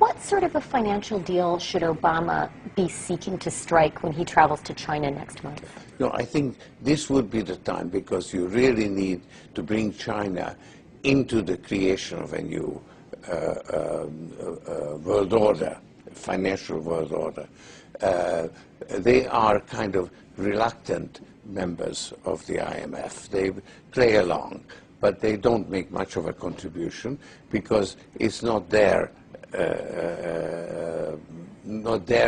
What sort of a financial deal should Obama be seeking to strike when he travels to China next month? No, I think this would be the time, because you really need to bring China into the creation of a new world order, financial world order. They are kind of reluctant members of the IMF. They play along, but they don't make much of a contribution because it's not their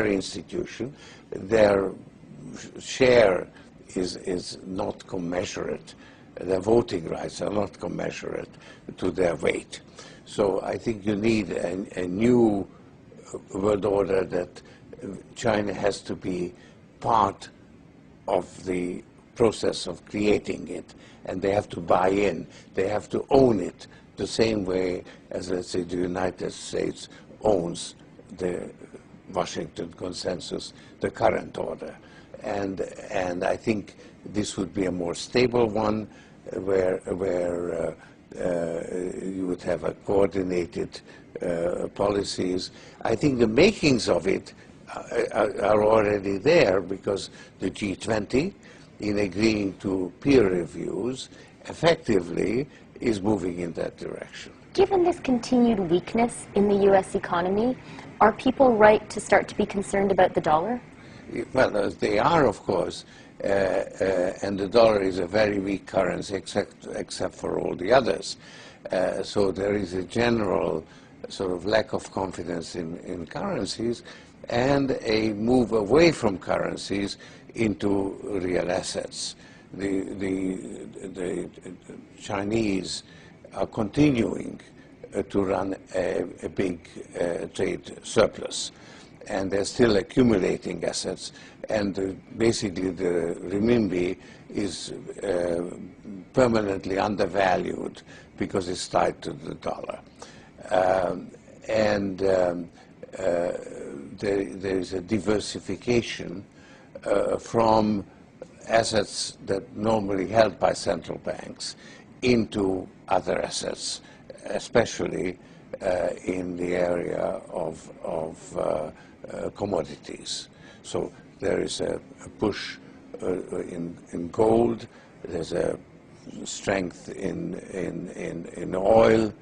institution. Their share is not commensurate. Their voting rights are not commensurate to their weight. So I think you need a new world order that China has to be part of the process of creating it, and they have to buy in. They have to own it the same way as, let's say, the United States owns the Washington Consensus, the current order. And I think this would be a more stable one, where you would have a coordinated policies. I think the makings of it are already there, because the G20, in agreeing to peer reviews, effectively is moving in that direction. Given this continued weakness in the U.S. economy, are people right to start to be concerned about the dollar? Well, they are, of course, and the dollar is a very weak currency except for all the others. So there is a general sort of lack of confidence in currencies, and a move away from currencies into real assets. The Chinese are continuing to run a big trade surplus, and they're still accumulating assets, and basically the renminbi is permanently undervalued because it's tied to the dollar. There is a diversification from assets that normally held by central banks into other assets, especially in the area of commodities. So there is a push in gold. There's a strength in oil,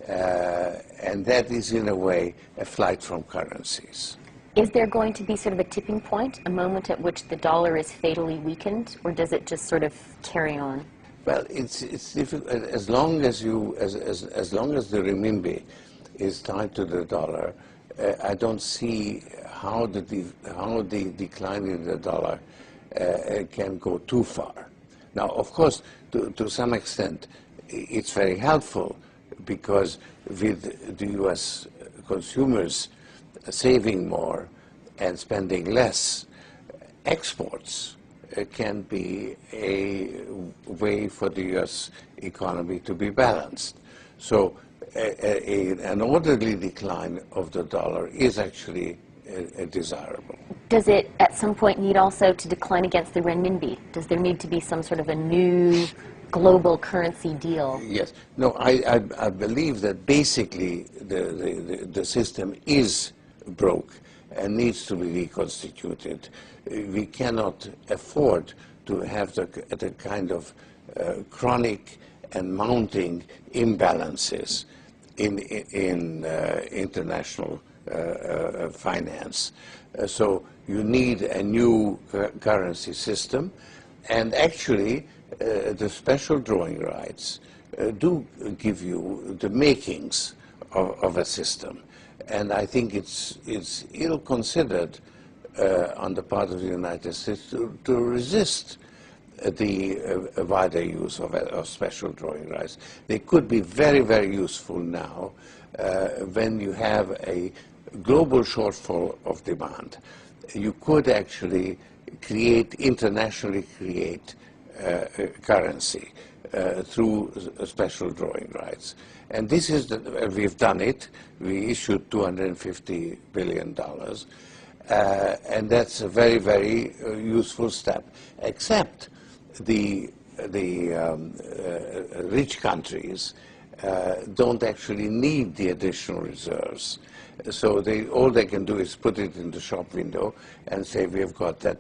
and that is in a way a flight from currencies. Is there going to be sort of a tipping point, a moment at which the dollar is fatally weakened, or does it just sort of carry on? Well, it's difficult as long as as long as the renminbi is tied to the dollar. I don't see how the decline in the dollar can go too far. Now, of course, to some extent, it's very helpful, because with the U.S. consumers saving more and spending less, exports can be a way for the U.S. economy to be balanced. So an orderly decline of the dollar is actually desirable. Does it at some point need also to decline against the renminbi? Does there need to be some sort of a new global currency deal? Yes. No, I believe that basically the system is broke and needs to be reconstituted. We cannot afford to have the kind of chronic and mounting imbalances in international finance. So you need a new currency system, and actually the special drawing rights do give you the makings of a system. And I think it's ill-considered on the part of the United States to resist the wider use of special drawing rights. They could be very, very useful now when you have a global shortfall of demand. You could actually internationally create currency through special drawing rights. And this is, we've done it. We issued $250 billion. And that's a very, very useful step, except the rich countries don't actually need the additional reserves. So all they can do is put it in the shop window and say, we've got that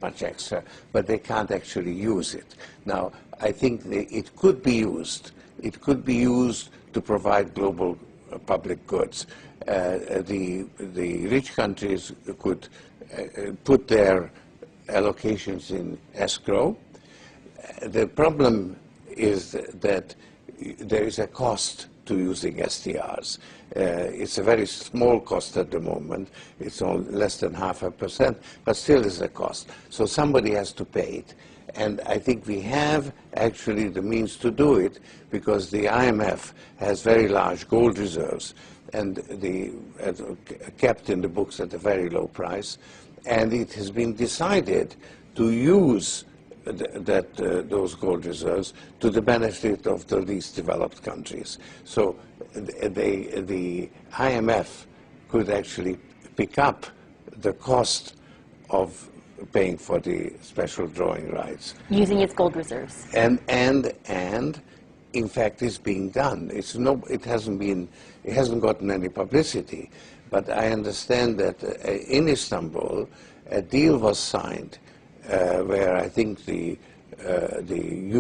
much extra, but they can't actually use it. Now, I think it could be used. It could be used to provide global public goods. The rich countries could put their allocations in escrow. The problem is that there is a cost to using SDRs. It's a very small cost at the moment. It's only less than 0.5%, but still is a cost. So somebody has to pay it. And I think we have actually the means to do it because the IMF has very large gold reserves and kept in the books at a very low price. And it has been decided to use those gold reserves to the benefit of the least developed countries. So the IMF could actually pick up the cost of paying for the special drawing rights. Using its gold reserves. And in fact it's being done. It hasn't gotten any publicity. But I understand that in Istanbul a deal was signed where I think the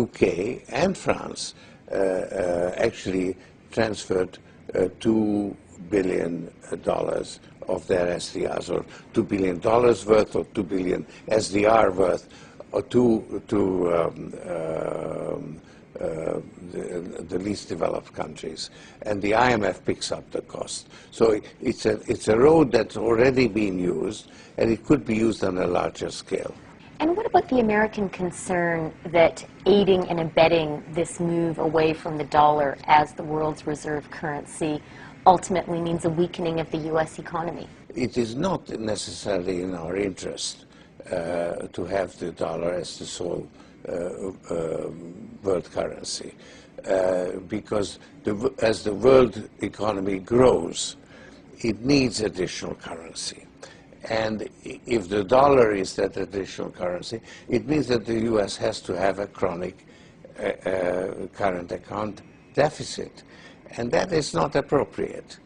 UK and France actually transferred $2 billion of their SDRs, or $2 billion worth, or 2 billion SDR worth, or to the least developed countries, and the IMF picks up the cost. So it's a road that's already been used, and it could be used on a larger scale. And what about the American concern that aiding and abetting this move away from the dollar as the world's reserve currency ultimately means a weakening of the U.S. economy? It is not necessarily in our interest to have the dollar as the sole world currency, because as the world economy grows, it needs additional currency. And if the dollar is that additional currency, it means that the U.S. has to have a chronic current account deficit, and that is not appropriate.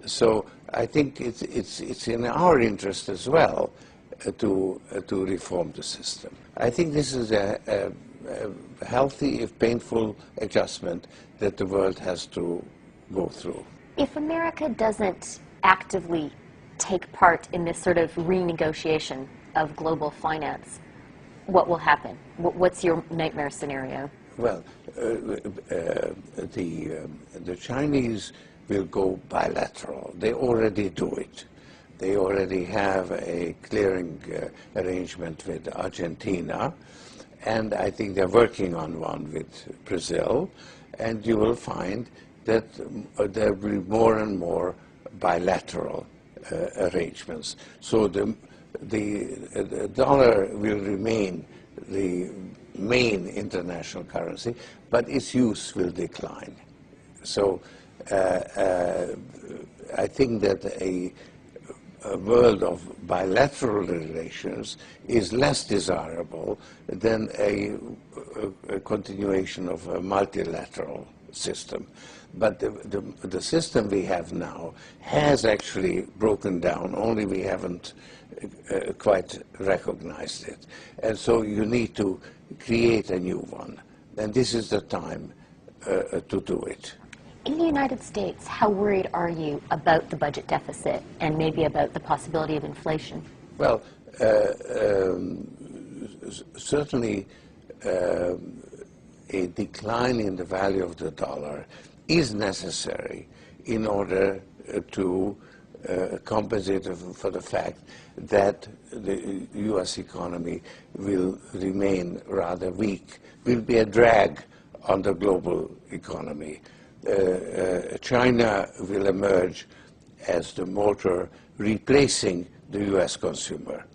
So I think it's in our interest as well to reform the system. I think this is a healthy, if painful, adjustment that the world has to go through. If America doesn't actively take part in this sort of renegotiation of global finance, what will happen? What's your nightmare scenario? Well, the Chinese will go bilateral. They already do it. They already have a clearing arrangement with Argentina, and I think they're working on one with Brazil, and you will find that there will be more and more bilateral arrangements. So the dollar will remain the main international currency, but its use will decline. So I think that a world of bilateral relations is less desirable than a continuation of a multilateral system. But the system we have now has actually broken down, only we haven't quite recognized it. And so you need to create a new one. And this is the time to do it. In the United States, how worried are you about the budget deficit and maybe about the possibility of inflation? Well, certainly a decline in the value of the dollar is necessary in order to compensate for the fact that the U.S. economy will remain rather weak, will be a drag on the global economy. China will emerge as the motor replacing the U.S. consumer.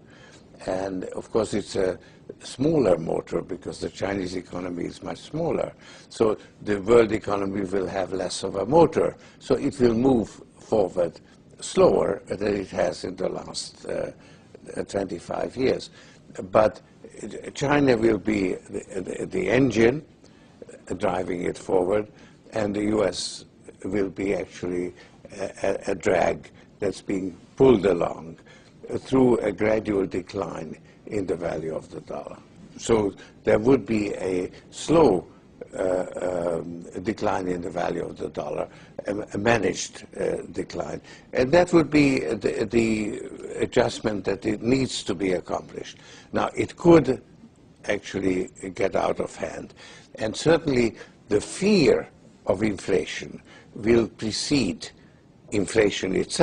And of course it's a smaller motor because the Chinese economy is much smaller. So the world economy will have less of a motor. So it will move forward slower than it has in the last 25 years. But China will be the engine driving it forward, and the U.S. will be actually a drag that's being pulled along through a gradual decline in the value of the dollar. So there would be a slow decline in the value of the dollar, a managed decline. And that would be the adjustment that it needs to be accomplished. Now, it could actually get out of hand. And certainly the fear of inflation will precede inflation itself.